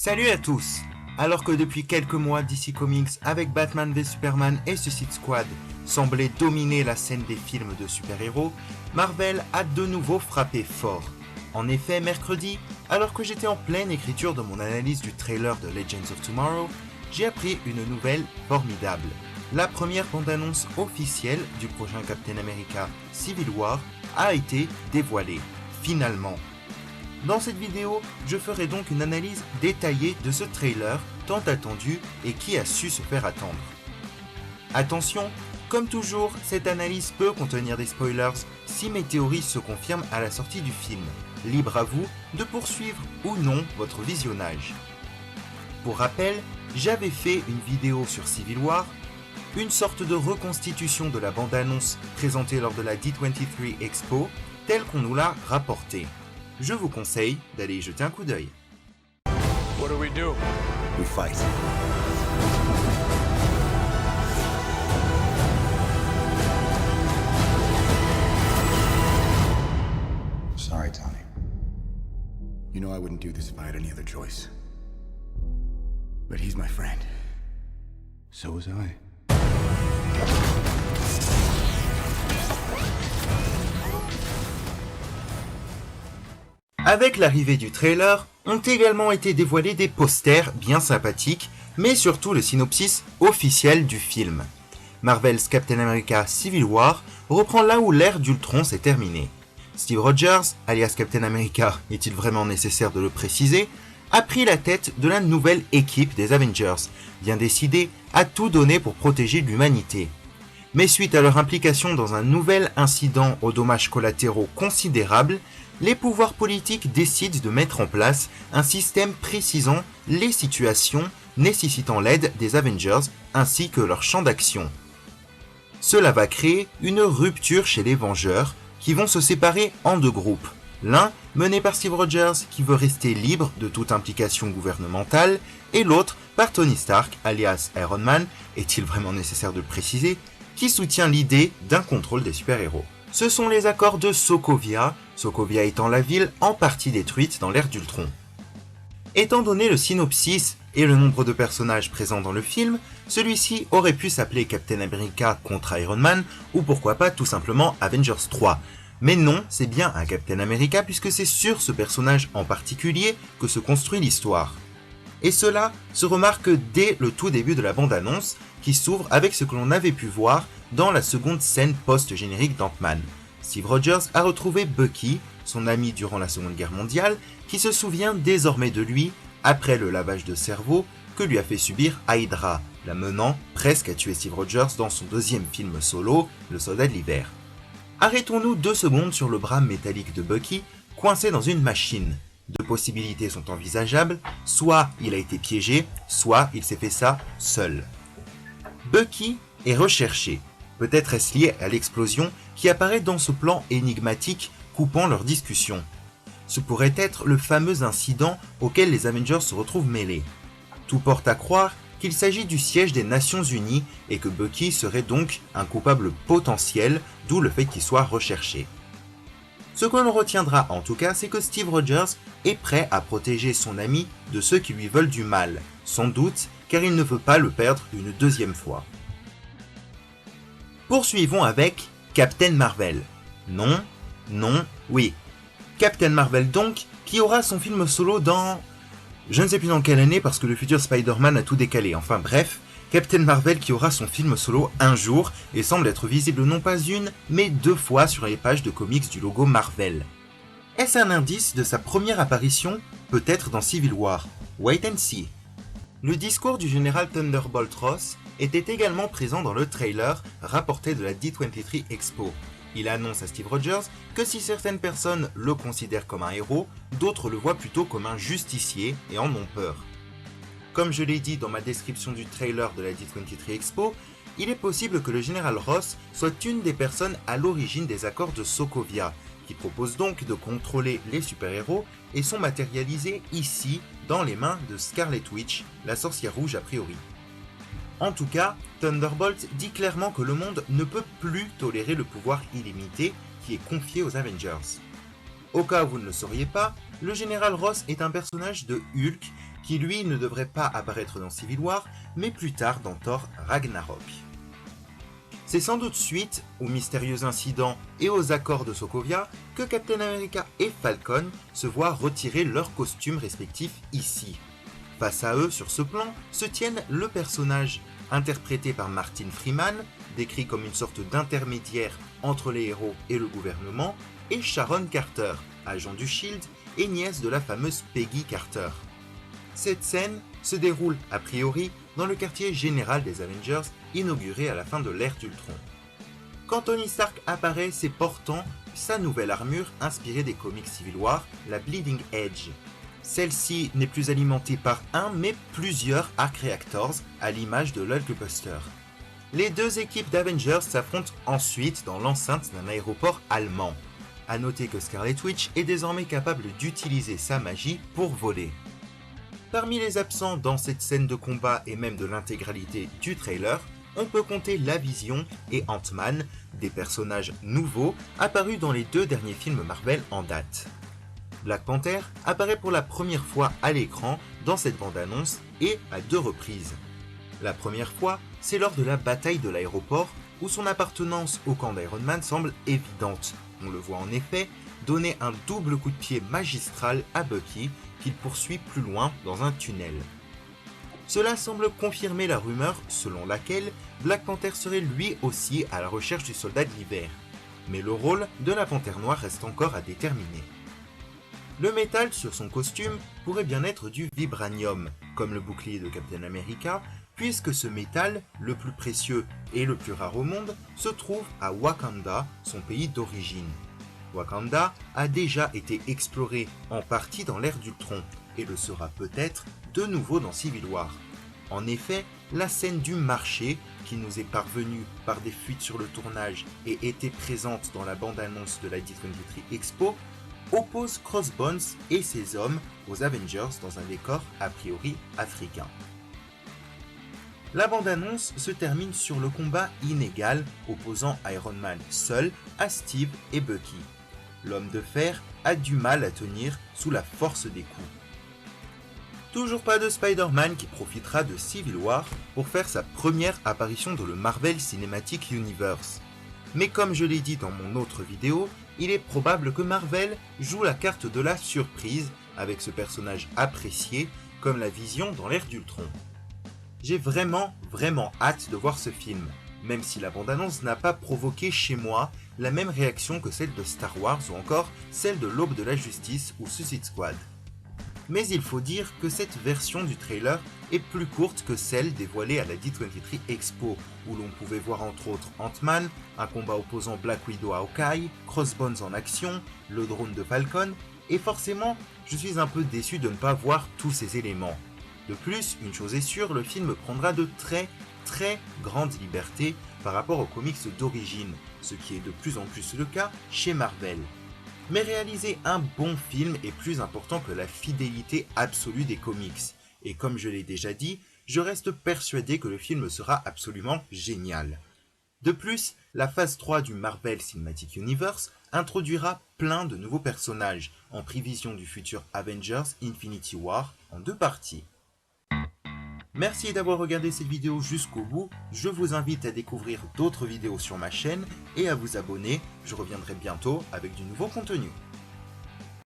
Salut à tous! Alors que depuis quelques mois DC Comics avec Batman v Superman et Suicide Squad semblait dominer la scène des films de super-héros, Marvel a de nouveau frappé fort. En effet, mercredi, alors que j'étais en pleine écriture de mon analyse du trailer de Legends of Tomorrow, j'ai appris une nouvelle formidable. La première bande-annonce officielle du prochain Captain America Civil War a été dévoilée, finalement. Dans cette vidéo, je ferai donc une analyse détaillée de ce trailer tant attendu et qui a su se faire attendre. Attention, comme toujours, cette analyse peut contenir des spoilers si mes théories se confirment à la sortie du film. Libre à vous de poursuivre ou non votre visionnage. Pour rappel, j'avais fait une vidéo sur Civil War, une sorte de reconstitution de la bande-annonce présentée lors de la D23 Expo, telle qu'on nous l'a rapportée. Je vous conseille d'aller y jeter un coup d'œil. What do we do? We fight. Sorry, Tony. You know I wouldn't do this if I had any other choice. But he's my friend. So was I. Avec l'arrivée du trailer, ont également été dévoilés des posters bien sympathiques, mais surtout le synopsis officiel du film. Marvel's Captain America Civil War reprend là où l'ère d'Ultron s'est terminée. Steve Rogers, alias Captain America, est-il vraiment nécessaire de le préciser, a pris la tête de la nouvelle équipe des Avengers, bien décidée à tout donner pour protéger l'humanité. Mais suite à leur implication dans un nouvel incident aux dommages collatéraux considérables, les pouvoirs politiques décident de mettre en place un système précisant les situations nécessitant l'aide des Avengers ainsi que leur champ d'action. Cela va créer une rupture chez les Vengeurs qui vont se séparer en deux groupes. L'un mené par Steve Rogers qui veut rester libre de toute implication gouvernementale et l'autre par Tony Stark alias Iron Man, est-il vraiment nécessaire de le préciser, qui soutient l'idée d'un contrôle des super-héros. Ce sont les accords de Sokovia, Sokovia étant la ville en partie détruite dans l'ère d'Ultron. Étant donné le synopsis et le nombre de personnages présents dans le film, celui-ci aurait pu s'appeler Captain America contre Iron Man ou pourquoi pas tout simplement Avengers 3. Mais non, c'est bien un Captain America puisque c'est sur ce personnage en particulier que se construit l'histoire. Et cela se remarque dès le tout début de la bande-annonce qui s'ouvre avec ce que l'on avait pu voir dans la seconde scène post-générique d'Ant-Man. Steve Rogers a retrouvé Bucky, son ami durant la Seconde Guerre mondiale, qui se souvient désormais de lui après le lavage de cerveau que lui a fait subir Hydra, la menant presque à tuer Steve Rogers dans son deuxième film solo, Le Soldat de l'Hiver. Arrêtons-nous 2 secondes sur le bras métallique de Bucky, coincé dans une machine. Deux possibilités sont envisageables, soit il a été piégé, soit il s'est fait ça seul. Bucky est recherché. Peut-être est-ce lié à l'explosion qui apparaît dans ce plan énigmatique coupant leur discussion. Ce pourrait être le fameux incident auquel les Avengers se retrouvent mêlés. Tout porte à croire qu'il s'agit du siège des Nations Unies et que Bucky serait donc un coupable potentiel, d'où le fait qu'il soit recherché. Ce que l'on retiendra en tout cas, c'est que Steve Rogers est prêt à protéger son ami de ceux qui lui veulent du mal, sans doute car il ne veut pas le perdre une deuxième fois. Poursuivons avec Captain Marvel. Non, non, oui. Captain Marvel donc, qui aura son film solo dans... Je ne sais plus dans quelle année parce que le futur Spider-Man a tout décalé, enfin bref, Captain Marvel qui aura son film solo un jour et semble être visible non pas une, mais 2 fois sur les pages de comics du logo Marvel. Est-ce un indice de sa première apparition, peut-être dans Civil War? Wait and see. Le discours du général Thunderbolt Ross était également présent dans le trailer rapporté de la D23 Expo. Il annonce à Steve Rogers que si certaines personnes le considèrent comme un héros, d'autres le voient plutôt comme un justicier et en ont peur. Comme je l'ai dit dans ma description du trailer de la D23 Expo, il est possible que le général Ross soit une des personnes à l'origine des accords de Sokovia, qui proposent donc de contrôler les super-héros et sont matérialisés ici dans les mains de Scarlet Witch, la sorcière rouge a priori. En tout cas, Thunderbolt dit clairement que le monde ne peut plus tolérer le pouvoir illimité qui est confié aux Avengers. Au cas où vous ne le sauriez pas, le général Ross est un personnage de Hulk qui lui ne devrait pas apparaître dans Civil War, mais plus tard dans Thor Ragnarok. C'est sans doute suite aux mystérieux incidents et aux accords de Sokovia que Captain America et Falcon se voient retirer leurs costumes respectifs ici. Face à eux, sur ce plan, se tiennent le personnage, interprété par Martin Freeman, décrit comme une sorte d'intermédiaire entre les héros et le gouvernement, et Sharon Carter, agent du SHIELD et nièce de la fameuse Peggy Carter. Cette scène se déroule, a priori, dans le quartier général des Avengers, inauguré à la fin de l'ère d'Ultron. Quand Tony Stark apparaît, c'est portant sa nouvelle armure inspirée des comics Civil War, la Bleeding Edge. Celle-ci n'est plus alimentée par un, mais plusieurs Arc Reactors, à l'image de l'Hulkbuster. Les deux équipes d'Avengers s'affrontent ensuite dans l'enceinte d'un aéroport allemand. A noter que Scarlet Witch est désormais capable d'utiliser sa magie pour voler. Parmi les absents dans cette scène de combat et même de l'intégralité du trailer, on peut compter la Vision et Ant-Man, des personnages nouveaux apparus dans les deux derniers films Marvel en date. Black Panther apparaît pour la première fois à l'écran dans cette bande-annonce et à 2 reprises. La première fois, c'est lors de la bataille de l'aéroport où son appartenance au camp d'Iron Man semble évidente. On le voit en effet donner un double coup de pied magistral à Bucky qu'il poursuit plus loin dans un tunnel. Cela semble confirmer la rumeur selon laquelle Black Panther serait lui aussi à la recherche du soldat de l'hiver. Mais le rôle de la Panthère Noire reste encore à déterminer. Le métal sur son costume pourrait bien être du vibranium, comme le bouclier de Captain America, puisque ce métal, le plus précieux et le plus rare au monde, se trouve à Wakanda, son pays d'origine. Wakanda a déjà été exploré en partie dans l'ère d'Ultron, et le sera peut-être de nouveau dans Civil War. En effet, la scène du marché, qui nous est parvenue par des fuites sur le tournage et était présente dans la bande-annonce de la D23 Expo, oppose Crossbones et ses hommes aux Avengers dans un décor a priori africain. La bande-annonce se termine sur le combat inégal opposant Iron Man seul à Steve et Bucky. L'homme de fer a du mal à tenir sous la force des coups. Toujours pas de Spider-Man qui profitera de Civil War pour faire sa première apparition dans le Marvel Cinematic Universe. Mais comme je l'ai dit dans mon autre vidéo, il est probable que Marvel joue la carte de la surprise avec ce personnage apprécié comme la Vision dans l'ère d'Ultron. J'ai vraiment hâte de voir ce film, même si la bande-annonce n'a pas provoqué chez moi la même réaction que celle de Star Wars ou encore celle de l'Aube de la Justice ou Suicide Squad. Mais il faut dire que cette version du trailer est plus courte que celle dévoilée à la D23 Expo, où l'on pouvait voir entre autres Ant-Man, un combat opposant Black Widow à Hawkeye, Crossbones en action, le drone de Falcon, et forcément, je suis un peu déçu de ne pas voir tous ces éléments. De plus, une chose est sûre, le film prendra de très grandes libertés par rapport aux comics d'origine, ce qui est de plus en plus le cas chez Marvel. Mais réaliser un bon film est plus important que la fidélité absolue des comics. Et comme je l'ai déjà dit, je reste persuadé que le film sera absolument génial. De plus, la phase 3 du Marvel Cinematic Universe introduira plein de nouveaux personnages, en prévision du futur Avengers Infinity War en 2 parties. Merci d'avoir regardé cette vidéo jusqu'au bout, je vous invite à découvrir d'autres vidéos sur ma chaîne et à vous abonner, je reviendrai bientôt avec du nouveau contenu.